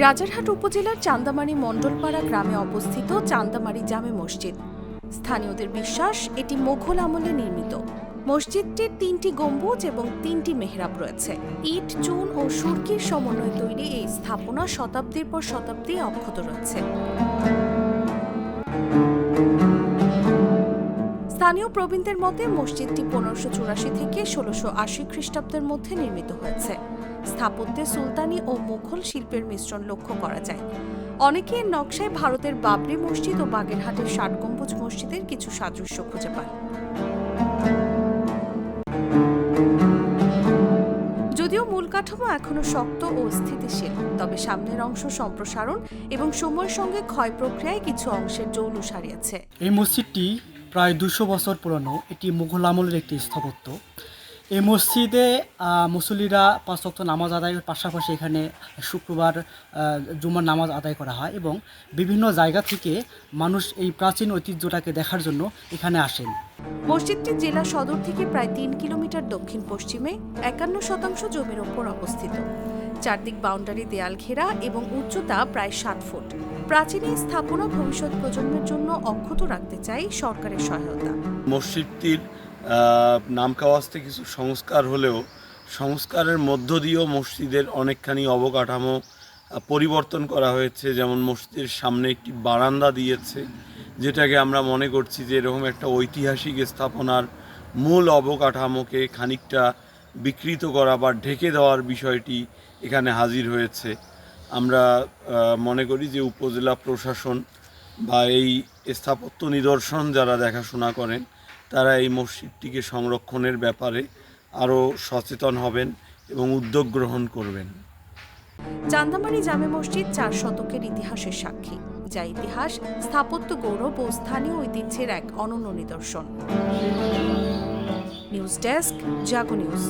রাজারহাট উপজেলার চান্দামারি মণ্ডলপাড়া গ্রামে অবস্থিত চান্দামারি জামে মসজিদ। স্থানীয়দের বিশ্বাস এটি মোঘল আমলে নির্মিত। মসজিদটির 3টি গম্বুজ এবং 3টি মেহরাব রয়েছে। ইট, চুন ও সুরকির সমন্বয়ে তৈরি এই স্থাপনা শতাব্দীর পর শতাব্দী অক্ষত রয়েছে। স্থানীয় প্রবীণদের মতে মসজিদটি 1584 থেকে 1680 খ্রিস্টাব্দের মধ্যে নির্মিত হয়েছে। স্থাপত্যে সুলতানি ও মুঘল শিল্পের মিশ্রণ লক্ষ্য করা যায়। অনেকে এর নকশায় ভারতের বাবরি মসজিদ ও বাগেরহাটের 60 গম্বুজ মসজিদের কিছু সাদৃশ্য খুঁজে পান। যদিও মূল কাঠামো এখনো শক্ত ও স্থিতিশীল, তবে সামনের অংশ সম্প্রসারণ এবং সময়ের সঙ্গে ক্ষয় প্রক্রিয়ায় কিছু অংশের জৌলুস হারিয়েছে। এই মসজিদটি প্রায় 200 বছর পুরনো। এটি মুঘল আমলের একটি স্থাপত্য। এই মসজিদে মুসল্লিরা 5 ওয়াক্ত নামাজ আদায়ের পাশাপাশি এখানে শুক্রবার জুমার নামাজ আদায় করা হয় এবং বিভিন্ন জায়গা থেকে মানুষ এই প্রাচীন ঐতিহ্যটাকে দেখার জন্য এখানে আসেন। মসজিদটি জেলা সদর থেকে প্রায় 3 কিলোমিটার দক্ষিণ পশ্চিমে 51% জমির ওপর অবস্থিত। চারদিক বাউন্ডারি দেয়াল ঘেরা এবং উচ্চতা প্রায় 60 ফুট। প্রাচীন এই স্থাপনা ভবিষ্যৎ প্রজন্মের জন্য অক্ষত রাখতে চাই সরকারের সহায়তা। মসজিদটির নামকাওয়াস্তে কিছু সংস্কার হলেও সংস্কারের মধ্য দিয়েও মসজিদের অনেকখানি অবকাঠামো পরিবর্তন করা হয়েছে। যেমন মসজিদের সামনে একটি বারান্দা দিয়েছে, যেটাকে আমরা মনে করছি যে এরকম একটা ঐতিহাসিক স্থাপনার মূল অবকাঠামোকে খানিকটা বিকৃত করা বা ঢেকে দেওয়ার বিষয়টি এখানে হাজির হয়েছে। আমরা মনে করি যে উপজেলা প্রশাসন বা এই স্থাপত্য নিদর্শন যারা দেখাশোনা করেন তারা এই মসজিদটিকে সংরক্ষণের ব্যাপারে আরও সচেতন হবেন এবং উদ্যোগ গ্রহণ করবেন। চান্দামারি জামে মসজিদ 4 শতকের ইতিহাসের সাক্ষী, যা ইতিহাস, স্থাপত্য গৌরব ও স্থানীয় ঐতিহ্যের এক অনন্য নিদর্শন। নিউজ ডেস্ক, জাগো নিউজ।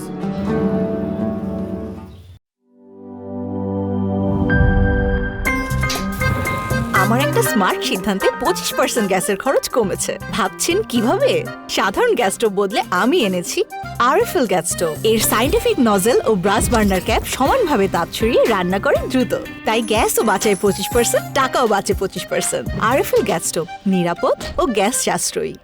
আমার একটা স্মার্ট সিদ্ধান্তে 25% গ্যাসের খরচ কমেছে। ভাবছেন কিভাবে? সাধারণ গ্যাস স্টোভ বদলে আমি এনেছি আরএফএল গ্যাস স্টোভ। এর সাইন্টিফিক নজল ও ব্রাস বার্নার ক্যাপ সমানভাবে তাপ ছড়িয়ে রান্না করে দ্রুত। তাই গ্যাসও বাঁচায় 25%, টাকাও বাঁচে 25%। আরএফএল গ্যাস স্টোভ নিরাপদ ও গ্যাস সাশ্রয়ী।